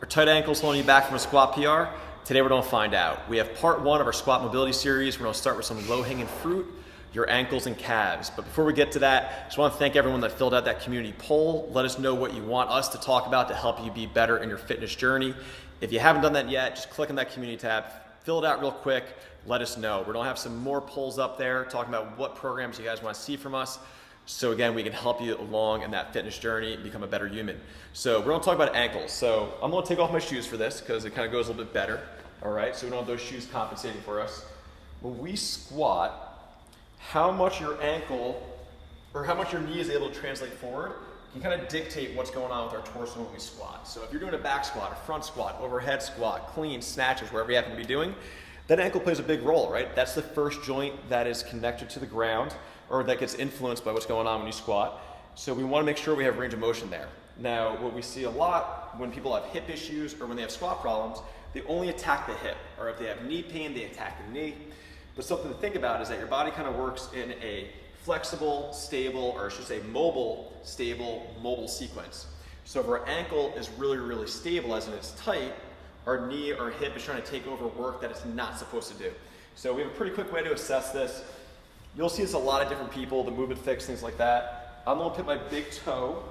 tight ankles holding you back from a squat PR? Today we're going to find out. We have part one of our squat mobility series. We're going to start with some low-hanging fruit, your ankles and calves. But before we get to that, I just want to thank everyone that filled out that community poll. Let us know what you want us to talk about to help you be better in your fitness journey. If you haven't done that yet, just click on that community tab, fill it out real quick, let us know. We're going to have some more polls up there talking about what programs you guys want to see from us. So again, we can help you along in that fitness journey and become a better human. So we're going to talk about ankles. So I'm going to take off my shoes for this because it kind of goes a little bit better. All right, so we don't have those shoes compensating for us. When we squat, how much your ankle or how much your knee is able to translate forward can kind of dictate what's going on with our torso when we squat. So if you're doing a back squat, a front squat, overhead squat, clean, snatches, wherever you happen to be doing, that ankle plays a big role, right? That's the first joint that is connected to the ground or that gets influenced by what's going on when you squat. So we want to make sure we have range of motion there. Now, what we see a lot when people have hip issues or when they have squat problems, they only attack the hip, or if they have knee pain, they attack the knee. But something to think about is that your body kind of works in a flexible, stable, or I should say mobile, stable, mobile sequence. So if our ankle is really, really stable, as in it's tight, our knee or hip is trying to take over work that it's not supposed to do. So we have a pretty quick way to assess this. You'll see this a lot of different people, the movement fix, things like that. I'm gonna put my big toe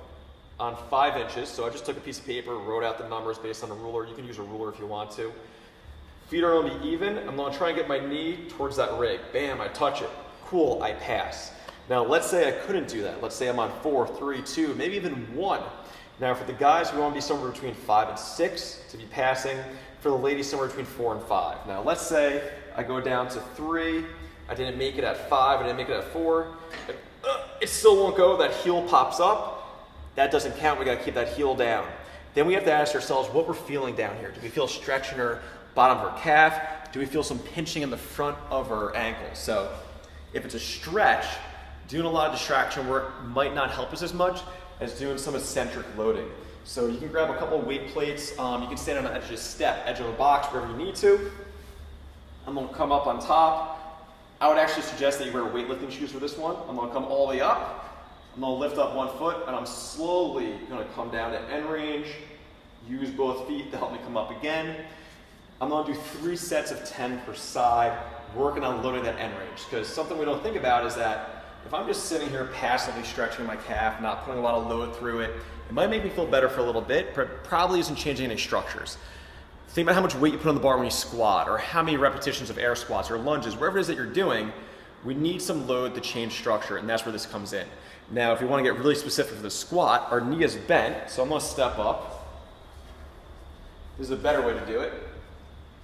on 5 inches. So I just took a piece of paper, wrote out the numbers based on a ruler. You can use a ruler if you want to. Feet are gonna be even. I'm gonna try and get my knee towards that rig. Bam, I touch it. Cool, I pass. Now let's say I couldn't do that. Let's say I'm on 4, 3, 2, maybe even 1. Now for the guys, we wanna be somewhere between 5 and 6 to be passing. For the ladies, somewhere between 4 and 5. Now let's say I go down to 3, I didn't make it at 5, I didn't make it at 4. It still won't go, that heel pops up. That doesn't count, we gotta keep that heel down. Then we have to ask ourselves what we're feeling down here. Do we feel stretch in our bottom of our calf? Do we feel some pinching in the front of our ankle? So if it's a stretch, doing a lot of distraction work might not help us as much as doing some eccentric loading. So you can grab a couple of weight plates, you can stand on the edge of a step, edge of a box, wherever you need to. I'm gonna come up on top. I would actually suggest that you wear weightlifting shoes for this one. I'm gonna come all the way up. I'm gonna lift up 1 foot and I'm slowly gonna come down to end range, use both feet to help me come up again. I'm gonna do 3 sets of 10 per side, working on loading that end range. Because something we don't think about is that if I'm just sitting here passively stretching my calf, not putting a lot of load through it, it might make me feel better for a little bit, but probably isn't changing any structures. Think about how much weight you put on the bar when you squat, or how many repetitions of air squats or lunges, wherever it is that you're doing, we need some load to change structure, and that's where this comes in. Now, if we want to get really specific for the squat, our knee is bent, so I'm going to step up. This is a better way to do it.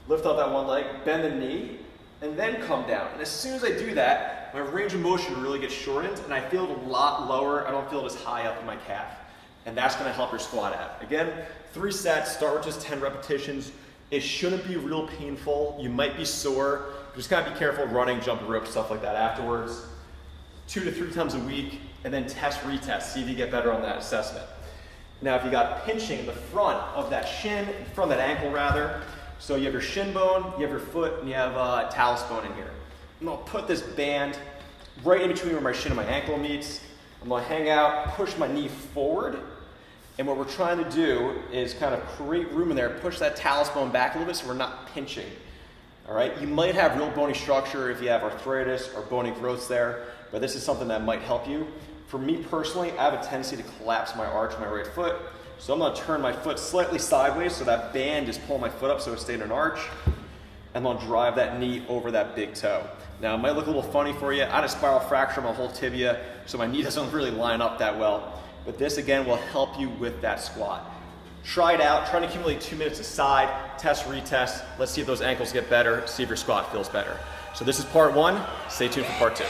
Lift up that one leg, bend the knee, and then come down. And as soon as I do that, my range of motion really gets shortened, and I feel it a lot lower. I don't feel it as high up in my calf. And that's going to help your squat out. Again, 3 sets, start with just 10 repetitions. It shouldn't be real painful. You might be sore. Just gotta be careful running, jumping rope, stuff like that afterwards. 2 to 3 times a week, and then test, retest, see if you get better on that assessment. Now, if you got pinching in the front of that shin, in front of that ankle rather, so you have your shin bone, you have your foot, and you have talus bone in here. I'm gonna put this band right in between where my shin and my ankle meets. I'm gonna hang out, push my knee forward, and what we're trying to do is kind of create room in there, push that talus bone back a little bit so we're not pinching. All right, you might have real bony structure if you have arthritis or bony growths there, but this is something that might help you. For me personally, I have a tendency to collapse my arch of my right foot, so I'm gonna turn my foot slightly sideways so that band is pulling my foot up so it stays in an arch. I'm gonna drive that knee over that big toe. Now, it might look a little funny for you. I had a spiral fracture on my whole tibia, so my knee doesn't really line up that well. But this, again, will help you with that squat. Try it out. Try to accumulate 2 minutes a side. Test, retest. Let's see if those ankles get better. See if your squat feels better. So this is part 1. Stay tuned for part 2.